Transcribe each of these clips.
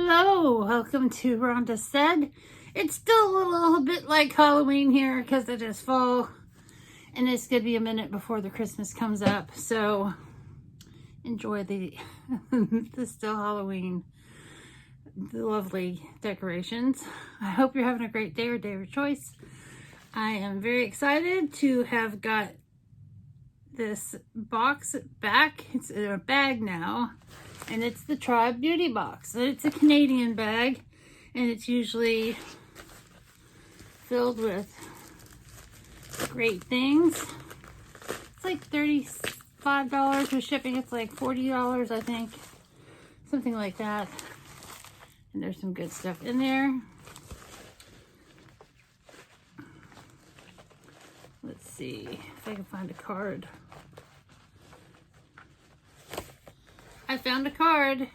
Hello, welcome to Rhonda Said. It's still a little bit like Halloween here because it is fall and it's going to be a minute before the Christmas comes up. So enjoy the still Halloween, the lovely decorations. I hope you're having a great day or day of choice. I am very excited to have got this box back. It's in a bag now. And it's the Tribe Beauty Box. It's a Canadian bag, and it's usually filled with great things. It's like $35 with shipping. It's like $40, I think. Something like that. And there's some good stuff in there. Let's see if I can find a card. I found a card.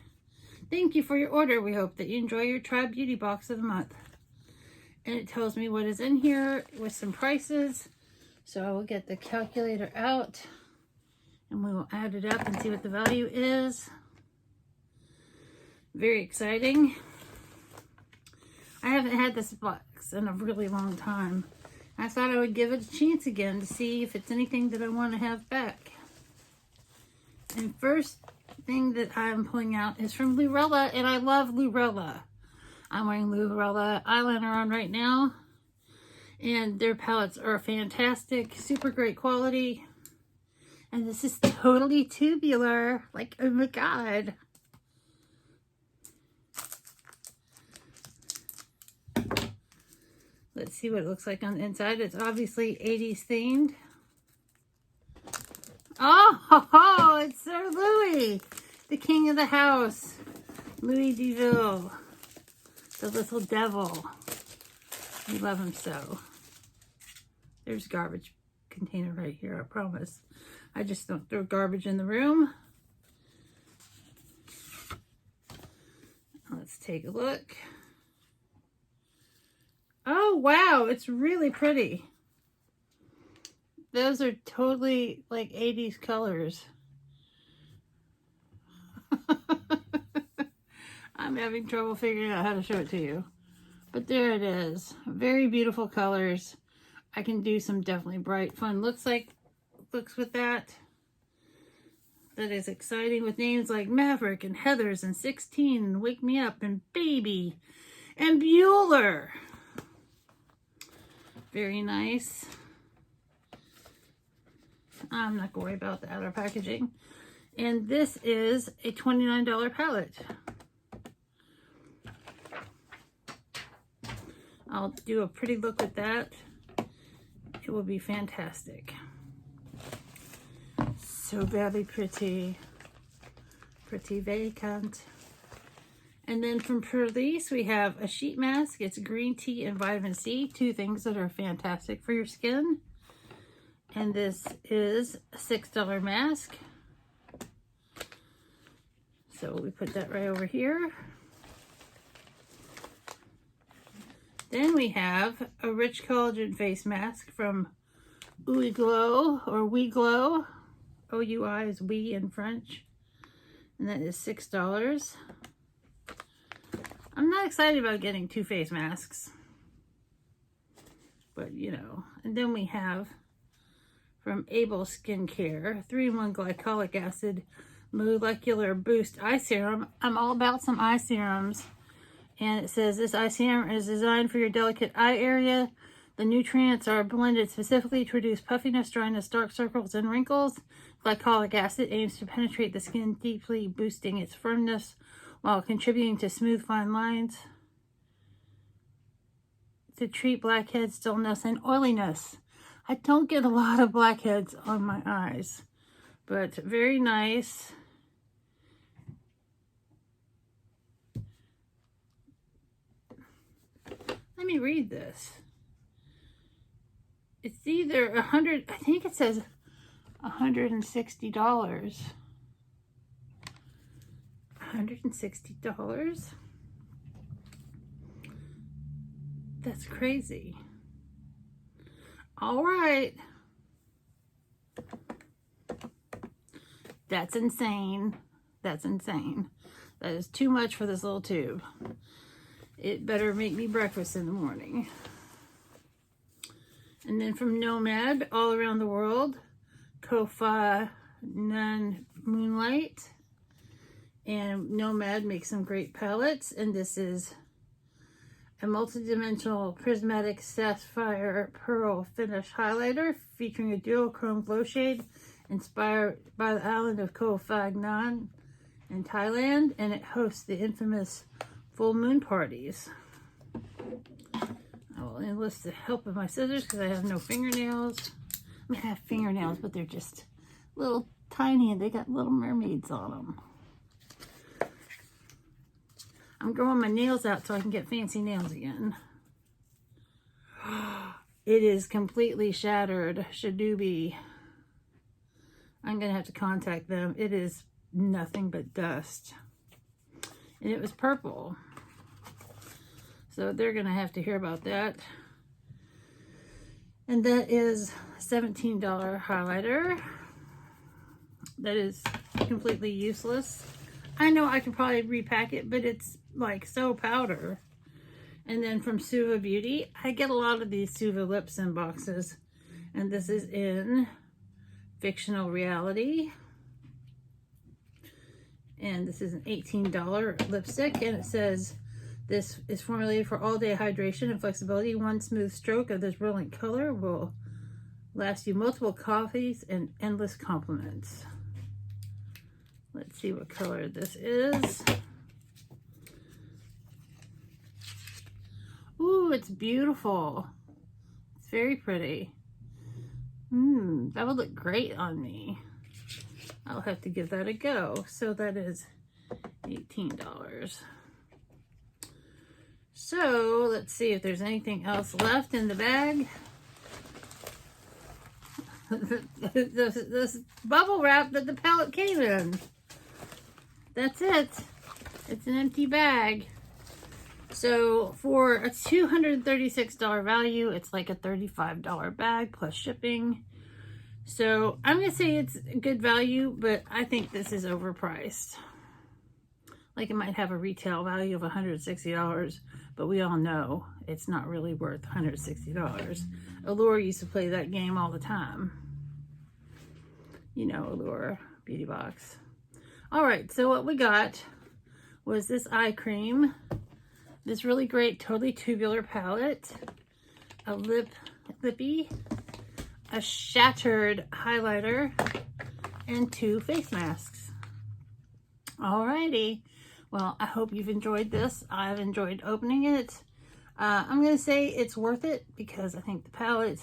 Thank you for your order. We hope that you enjoy your Tribe Beauty Box of the month. And it tells me what is in here with some prices. So I will get the calculator out and we will add it up and see what the value is. Very exciting. I haven't had this box in a really long time. I thought I would give it a chance again to see if it's anything that I want to have back. And first thing that I'm pulling out is from Lurella, and I love Lurella. I'm wearing Lurella eyeliner on right now, and their palettes are fantastic, super great quality. And this is totally tubular, like, oh my god. Let's see what it looks like on the inside. It's obviously 80s themed. Oh, it's Sir Louis, the king of the house, Louis Deville, the little devil. We love him so. There's a garbage container right here, I promise. I just don't throw garbage in the room. Let's take a look. Oh, wow, it's really pretty. Those are totally like 80s colors. I'm having trouble figuring out how to show it to you. But there it is. Very beautiful colors. I can do some definitely bright, fun looks with that. That is exciting with names like Maverick and Heathers and 16 and Wake Me Up and Baby and Bueller. Very nice. I'm not going to worry about the outer packaging. And this is a $29 palette. I'll do a pretty look with that. It will be fantastic. So very pretty. Pretty vacant. And then from Perlice, we have a sheet mask. It's green tea and vitamin C, two things that are fantastic for your skin. And this is a $6 mask. So we put that right over here. Then we have a rich collagen face mask from Oui Glow or We Glow. O-U-I is we in French. And that is $6. I'm not excited about getting two face masks. But, you know. And then we have from Able Skincare, 3-in-1 glycolic acid molecular boost eye serum. I'm all about some eye serums. And it says this eye serum is designed for your delicate eye area. The nutrients are blended specifically to reduce puffiness, dryness, dark circles, and wrinkles. Glycolic acid aims to penetrate the skin deeply, boosting its firmness while contributing to smooth, fine lines. To treat blackheads, dullness, and oiliness. I don't get a lot of blackheads on my eyes, but very nice. Let me read this. It's either I think it says $160. $160? That's crazy. All right. That's insane. That's insane. That is too much for this little tube. It better make me breakfast in the morning. And then from Nomad, all around the world, Ko-Fi Nun Moonlight. And Nomad makes some great palettes. And this is a multi-dimensional prismatic sapphire pearl finish highlighter featuring a duochrome glow shade inspired by the island of Koh Phangan in Thailand, and it hosts the infamous full moon parties. I will enlist the help of my scissors because I have no fingernails. I mean, I have fingernails, but they're just little tiny and they got little mermaids on them. I'm growing my nails out so I can get fancy nails again. It is completely shattered. Shadoobie. I'm going to have to contact them. It is nothing but dust. And it was purple. So they're going to have to hear about that. And that is a $17 highlighter. That is completely useless. I know I could probably repack it, but it's like so powder. And then from Suva Beauty, I get a lot of these Suva lips in boxes. And this is in Fictional Reality. And this is an $18 lipstick. And it says, this is formulated for all-day hydration and flexibility. One smooth stroke of this brilliant color will last you multiple coffees and endless compliments. Let's see what color this is. Ooh, it's beautiful. It's very pretty. That would look great on me. I'll have to give that a go. So that is $18. So let's see if there's anything else left in the bag. this bubble wrap that the palette came in. That's it. It's an empty bag. So for a $236 value, it's like a $35 bag plus shipping. So I'm going to say it's a good value, but I think this is overpriced. Like it might have a retail value of $160, but we all know it's not really worth $160. Allure used to play that game all the time. You know, Allure Beauty Box. All right, so what we got was this eye cream, this really great totally tubular palette, a lippy, a shattered highlighter, and 2 face masks. Alrighty, well, I hope you've enjoyed this. I've enjoyed opening it. I'm gonna say it's worth it because I think the palette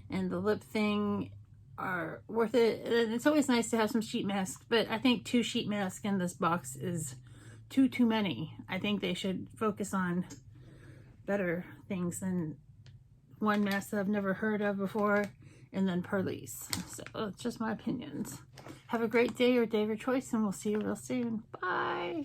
and the lip thing are worth it. And it's always nice to have some sheet masks, but I think 2 sheet masks in this box is too many. I think they should focus on better things than 1 mask that I've never heard of before and then Perlice. So it's just my opinions. Have a great day or day of your choice, and we'll see you real soon. Bye.